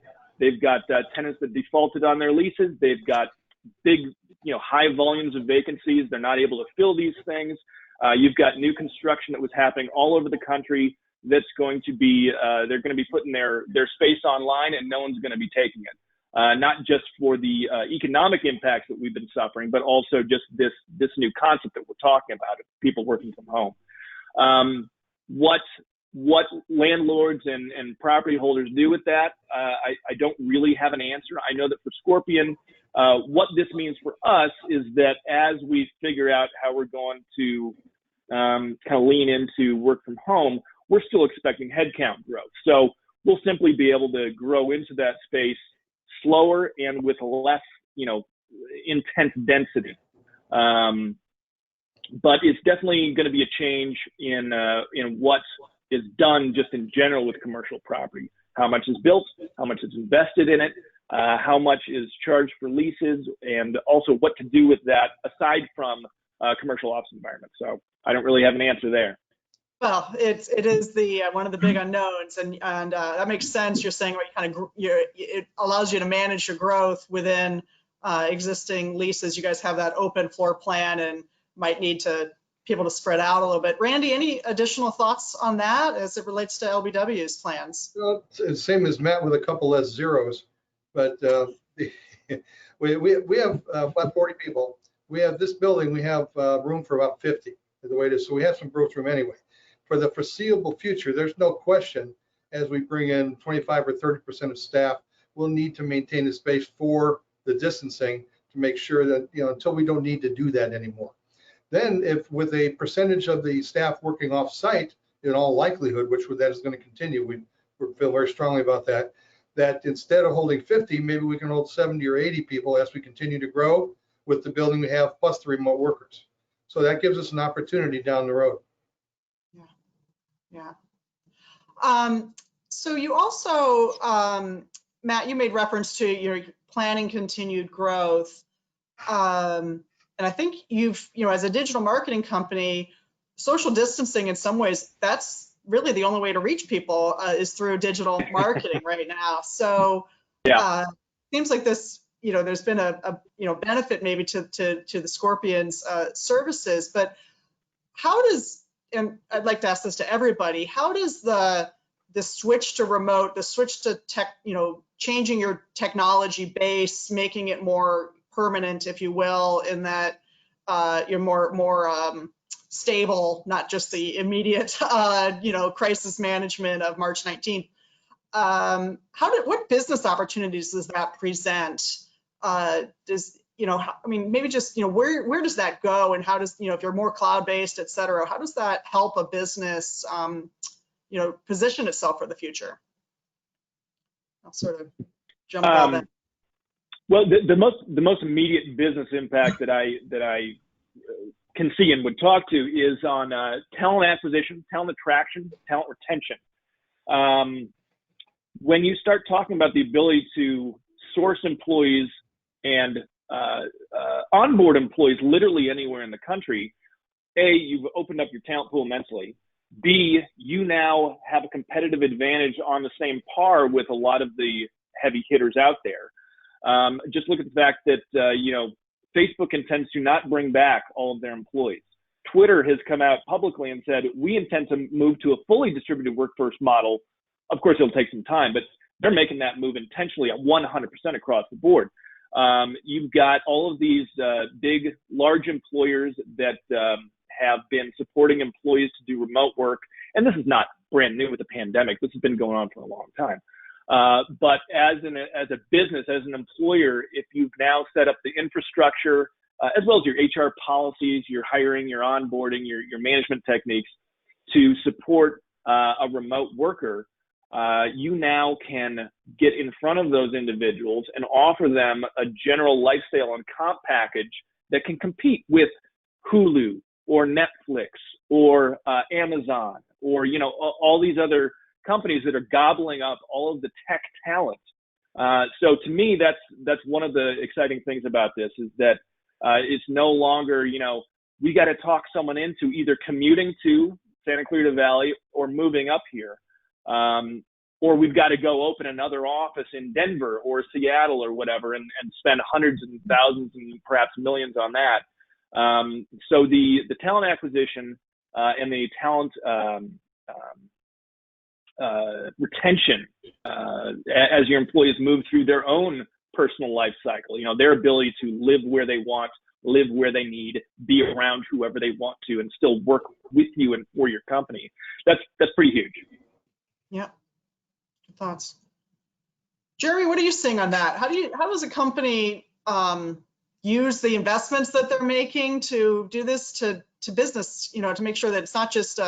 S4: tenants that defaulted on their leases. They've got big, high volumes of vacancies. They're not able to fill these things. You've got new construction that was happening all over the country that's going to be, they're going to be putting their space online and no one's going to be taking it. Not just for the economic impacts that we've been suffering, but also just this new concept that we're talking about of people working from home. What landlords and property holders do with that, I don't really have an answer. I know that for Scorpion, what this means for us is that as we figure out how we're going to kind of lean into work from home, we're still expecting headcount growth. So we'll simply be able to grow into that space slower and with less, intense density. But it's definitely going to be a change in what is done just in general with commercial property. How much is built, how much is invested in it, how much is charged for leases, and also what to do with that aside from commercial office environment. So I don't really have an answer there.
S1: Well, it is the one of the big unknowns, and that makes sense. You're saying it allows you to manage your growth within existing leases. You guys have that open floor plan and might need people to spread out a little bit. Randy, any additional thoughts on that as it relates to LBW's plans?
S3: Well, it's the same as Matt with a couple less zeros, but we have about 40 people. We have this building, we have room for about 50 the way it is. So we have some growth room anyway. For the foreseeable future, there's no question as we bring in 25 or 30% of staff, we'll need to maintain the space for the distancing to make sure that, until we don't need to do that anymore. Then if with a percentage of the staff working off site, in all likelihood, which that is going to continue, we feel very strongly about that, that instead of holding 50, maybe we can hold 70 or 80 people as we continue to grow with the building we have plus the remote workers. So that gives us an opportunity down the road.
S1: Yeah. So you also, Matt, you made reference to your planning continued growth. And I think you've, as a digital marketing company, social distancing in some ways, that's really the only way to reach people is through digital marketing right now. So seems like this, there's been a benefit maybe to the Scorpion's services, but how does, and I'd like to ask this to everybody, how does the switch to remote, the switch to tech, changing your technology base, making it more permanent, if you will, in that you're more stable, not just the immediate, crisis management of March 19th. What business opportunities does that present? Maybe just, where does that go, and how does, if you're more cloud-based, et cetera, how does that help a business, position itself for the future? I'll sort of jump all that.
S4: Well, the most immediate business impact that I can see and would talk to is on talent acquisition, talent attraction, talent retention. when you start talking about the ability to source employees and onboard employees literally anywhere in the country, A, you've opened up your talent pool immensely. B, you now have a competitive advantage on the same par with a lot of the heavy hitters out there. Just look at the fact that, Facebook intends to not bring back all of their employees. Twitter has come out publicly and said, we intend to move to a fully distributed workforce model. Of course, it'll take some time, but they're making that move intentionally at 100% across the board. You've got all of these big, large employers that have been supporting employees to do remote work. And this is not brand new with the pandemic. This has been going on for a long time. But as a business, as an employer, if you've now set up the infrastructure, as well as your HR policies, your hiring, your onboarding, your management techniques to support a remote worker, you now can get in front of those individuals and offer them a general lifestyle and comp package that can compete with Hulu or Netflix or Amazon or, all these other companies that are gobbling up all of the tech talent. So to me, that's one of the exciting things about this is that it's no longer, we got to talk someone into either commuting to Santa Clarita Valley or moving up here. Or we've got to go open another office in Denver or Seattle or whatever and spend hundreds and thousands and perhaps millions on that. So the talent acquisition and the talent retention as your employees move through their own personal life cycle, their ability to live where they want, live where they need, be around whoever they want to, and still work with you and for your company. That's pretty huge.
S1: Yeah. Good thoughts. Jeremy, what are you seeing on that? How does a company use the investments that they're making to do this to business, to make sure that it's not just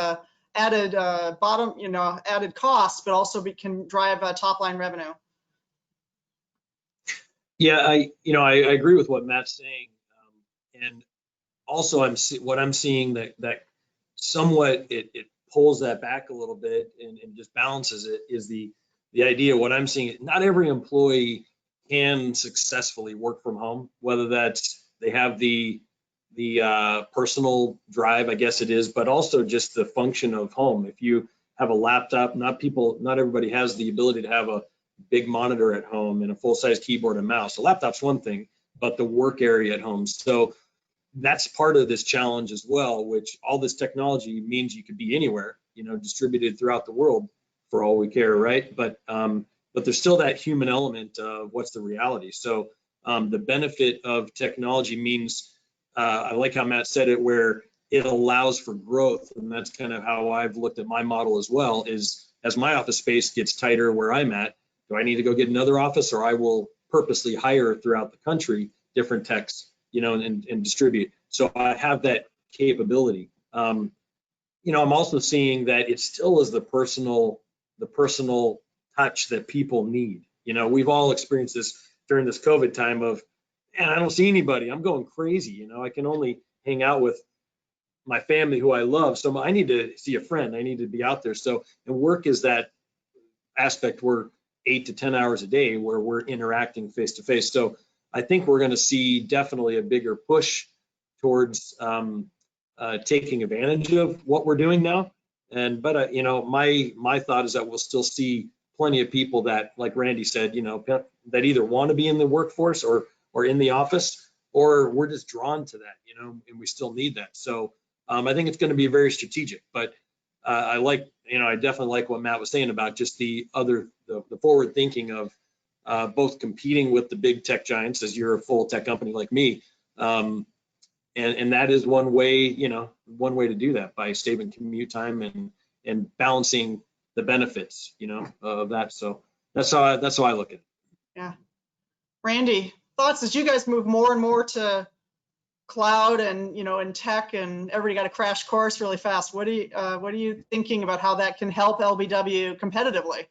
S1: added added costs, but also can drive top line revenue?
S5: Yeah, I agree with what Matt's saying, and also what I'm seeing that somewhat it pulls that back a little bit and just balances it is the idea. What I'm seeing, not every employee can successfully work from home, whether that's they have the personal drive, I guess it is, but also just the function of home. If you have a laptop, not everybody has the ability to have a big monitor at home and a full-size keyboard and mouse. A laptop's one thing, but the work area at home. So that's part of this challenge as well, which all this technology means you could be anywhere, distributed throughout the world for all we care, right? But there's still that human element of what's the reality. So the benefit of technology means, I like how Matt said it, where it allows for growth. And that's kind of how I've looked at my model as well, is as my office space gets tighter where I'm at, do I need to go get another office, or I will purposely hire throughout the country different techs, and distribute. So I have that capability. I'm also seeing that it still is the personal touch that people need. We've all experienced this during this COVID time of, man, I don't see anybody. I'm going crazy. I can only hang out with my family who I love. So I need to see a friend. I need to be out there. So, and work is that aspect where 8 to 10 hours a day where we're interacting face to face. So I think we're going to see definitely a bigger push towards taking advantage of what we're doing now. But my thought is that we'll still see plenty of people that, like Randy said, that either want to be in the workforce or in the office, or we're just drawn to that, and we still need that. So I think it's going to be very strategic. But I definitely like what Matt was saying about just the forward thinking of both competing with the big tech giants, as you're a full tech company like me, and that is one way to do that, by saving commute time and balancing the benefits, of that. So that's how I look at it.
S1: Yeah. Randy, thoughts as you guys move more and more to cloud and in tech, and everybody got a crash course really fast. What are you thinking about how that can help LBW competitively?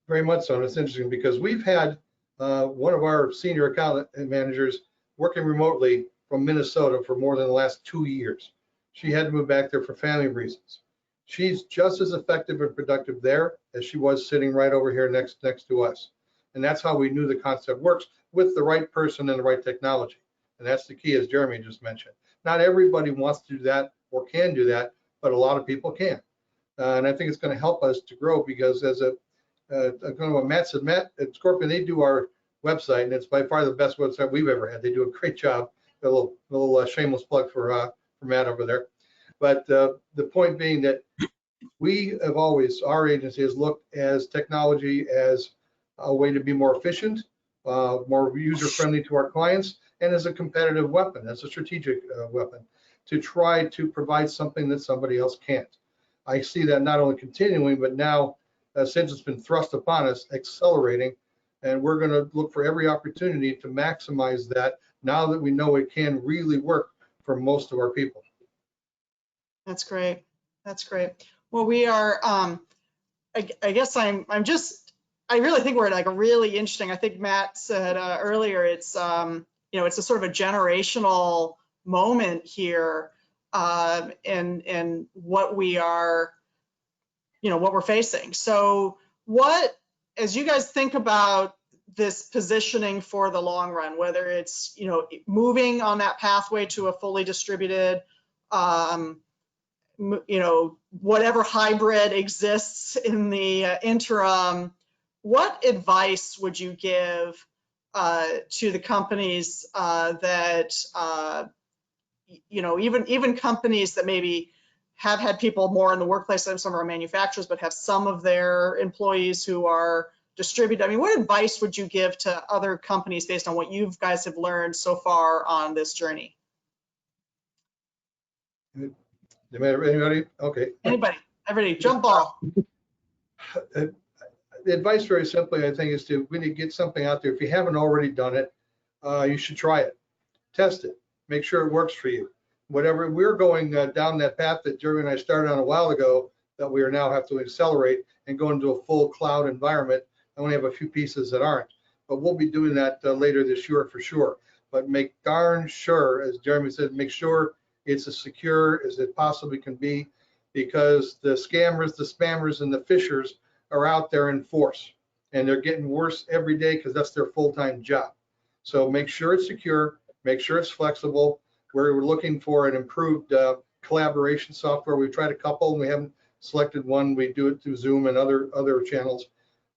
S3: Very much so. And it's interesting because we've had one of our senior account managers working remotely from Minnesota for more than the last 2 years. She had to move back there for family reasons. she's just as effective and productive there as she was sitting right over here next to us. And that's how we knew the concept works, with the right person and the right technology. And that's the key, as Jeremy just mentioned. Not everybody wants to do that or can do that, but a lot of people can. And I think it's going to help us to grow, because as what Matt said, Matt at Scorpion, they do our website, and it's by far the best website we've ever had. They do a great job. A little shameless plug for Matt over there. But the point being that we have always, our agency has looked as technology as a way to be more efficient, more user-friendly to our clients, and as a competitive weapon, as a strategic weapon, to try to provide something that somebody else can't. I see that not only continuing, but now, since it's been thrust upon us, accelerating, and we're going to look for every opportunity to maximize that now that we know it can really work for most of our people.
S1: That's great. That's great. Well, we are, I guess I really think we're at like a really interesting, I think Matt said earlier, it's, it's a sort of a generational moment here, and what we are, what we're facing. So as you guys think about this positioning for the long run, whether it's, moving on that pathway to a fully distributed, whatever hybrid exists in the interim, what advice would you give to the companies that, even companies that maybe have had people more in the workplace than some are manufacturers, but have some of their employees who are distributed? I mean, what advice would you give to other companies based on what you guys have learned so far on this journey?
S3: Anybody? Okay.
S1: Anybody, everybody, jump ball.
S3: The advice, very simply, I think, is we need to get something out there. If you haven't already done it, you should try it, test it, make sure it works for you. Whatever we're going down that path that Jeremy and I started on a while ago, that we are now have to accelerate and go into a full cloud environment. I only have a few pieces that aren't, but we'll be doing that later this year for sure. But make darn sure, as Jeremy said, make sure it's as secure as it possibly can be, because the scammers, the spammers, and the phishers are out there in force, and they're getting worse every day because that's their full-time job. So make sure it's secure, make sure it's flexible. We're looking for an improved collaboration software. We've tried a couple, and we haven't selected one. We do it through Zoom and other channels,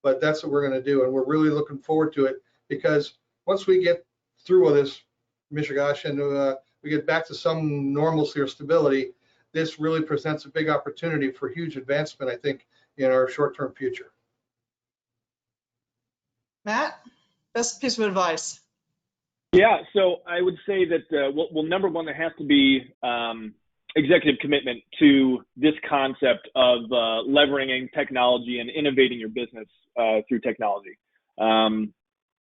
S3: but that's what we're going to do, and we're really looking forward to it, because once we get through with this mishigash and we get back to some normalcy or stability, this really presents a big opportunity for huge advancement, I think, in our short-term future.
S1: Matt, best piece of advice.
S4: Yeah, so I would say that, well, number one, there has to be executive commitment to this concept of leveraging technology and innovating your business through technology.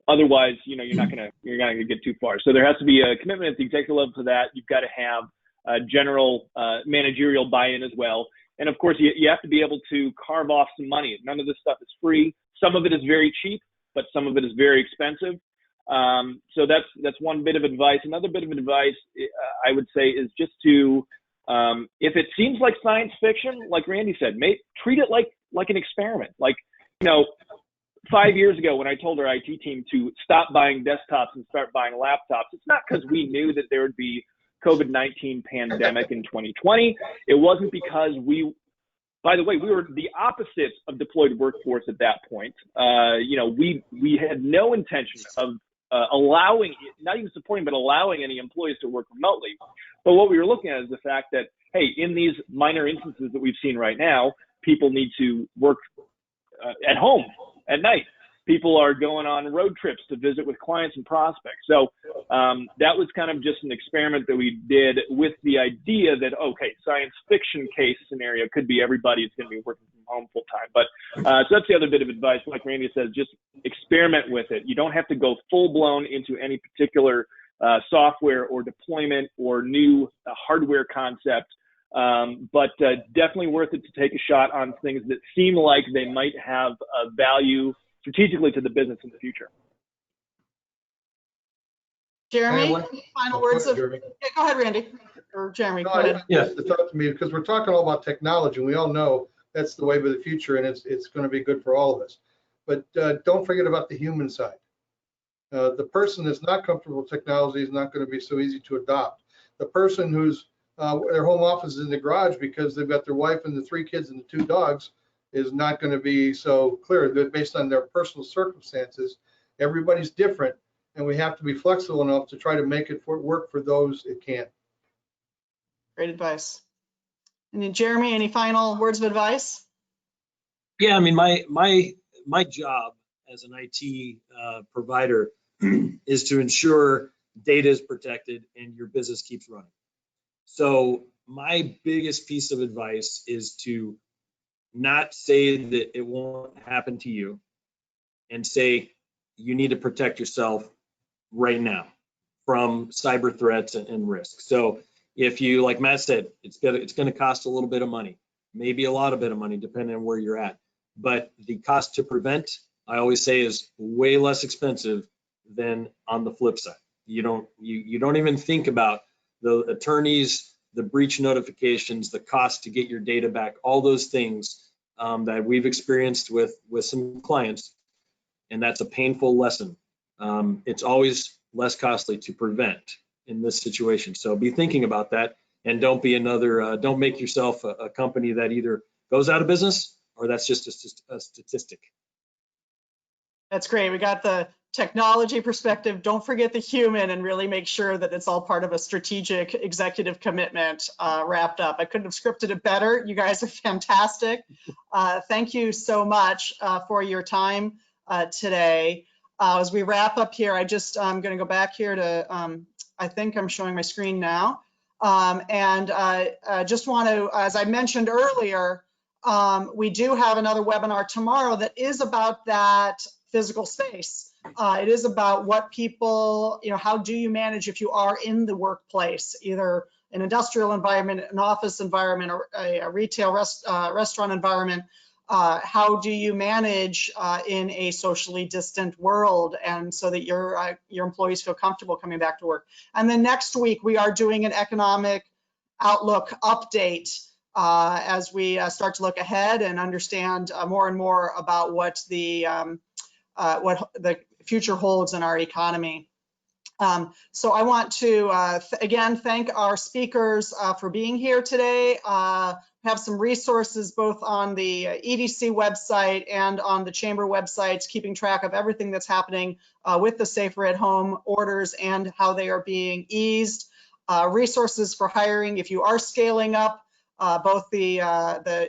S4: Otherwise, you're not gonna get too far. So there has to be a commitment at the executive level to that. You've got to have general managerial buy-in as well. And of course, you have to be able to carve off some money. None of this stuff is free. Some of it is very cheap, but some of it is very expensive. So that's one bit of advice. Another bit of advice I would say is just to, if it seems like science fiction, like Randy said, treat it like an experiment. 5 years ago, when I told our IT team to stop buying desktops and start buying laptops, it's not because we knew that there would be COVID-19 pandemic in 2020. It wasn't because by the way, we were the opposite of deployed workforce at that point. We had no intention of allowing, not even supporting, but allowing any employees to work remotely. But what we were looking at is the fact that, hey, in these minor instances that we've seen right now, people need to work at home at night. People are going on road trips to visit with clients and prospects. So that was kind of just an experiment that we did with the idea that, okay, science fiction case scenario could be everybody is going to be working from home full time. But so that's the other bit of advice. Like Randy says, just experiment with it. You don't have to go full blown into any particular software or deployment or new hardware concept. But definitely worth it to take a shot on things that seem like they might have value strategically to the business in the future.
S1: Jeremy, final words of, yeah, go ahead, Randy. or Jeremy,
S3: No,
S1: go ahead.
S3: just the thought to me, because we're talking all about technology, and we all know that's the wave of the future, and it's going to be good for all of us. But don't forget about the human side. The person that's not comfortable with technology is not going to be so easy to adopt. The person who's their home office is in the garage because they've got their wife and the 3 kids and the 2 dogs is not going to be so clear that based on their personal circumstances. Everybody's different, and we have to be flexible enough to try to make it work for those it can.
S1: Great advice. And then Jeremy, any final words of advice?
S5: Yeah, I mean, my job as an IT provider is to ensure data is protected and your business keeps running. So my biggest piece of advice is to not say that it won't happen to you, and say you need to protect yourself right now from cyber threats and risk. So if you, like Matt said, it's going to cost a little bit of money, maybe a lot of bit of money, depending on where you're at. But the cost to prevent, I always say, is way less expensive than on the flip side. You don't even think about the attorneys, the breach notifications, the cost to get your data back, all those things that we've experienced with some clients, and that's a painful lesson. It's always less costly to prevent in this situation. So be thinking about that, and don't be don't make yourself a company that either goes out of business or that's just a statistic.
S1: That's great. We got the technology perspective. Don't forget the human, and really make sure that it's all part of a strategic executive commitment wrapped up. I couldn't have scripted it better. You guys are fantastic. Thank you so much for your time today. As we wrap up here, I'm going to go back here to, I think I'm showing my screen now. Just want to, as I mentioned earlier, we do have another webinar tomorrow that is about that physical space. It is about what people, how do you manage if you are in the workplace, either an industrial environment, an office environment, or a retail restaurant environment. How do you manage in a socially distant world, and so that your employees feel comfortable coming back to work? And then next week we are doing an economic outlook update as we start to look ahead and understand more and more about what the future holds in our economy. So I want to again thank our speakers for being here today. Have some resources both on the EDC website and on the Chamber websites, keeping track of everything that's happening with the Safer at Home orders and how they are being eased. Resources for hiring if you are scaling up, both the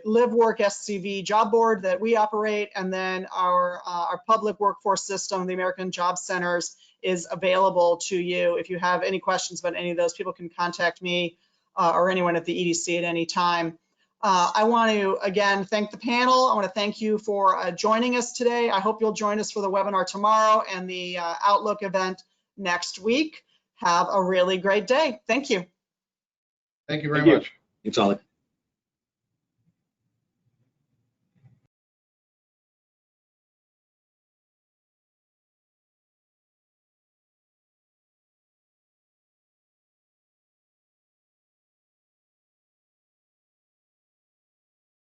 S1: Live Work SCV job board that we operate, and then our public workforce system, the American Job Centers, is available to you. If you have any questions about any of those, people can contact me or anyone at the EDC at any time. I want to again thank the panel. I want to thank you for joining us today. I hope you'll join us for the webinar tomorrow and the Outlook event next week. Have a really great day. Thank you.
S3: Thank you very much.
S5: It's all.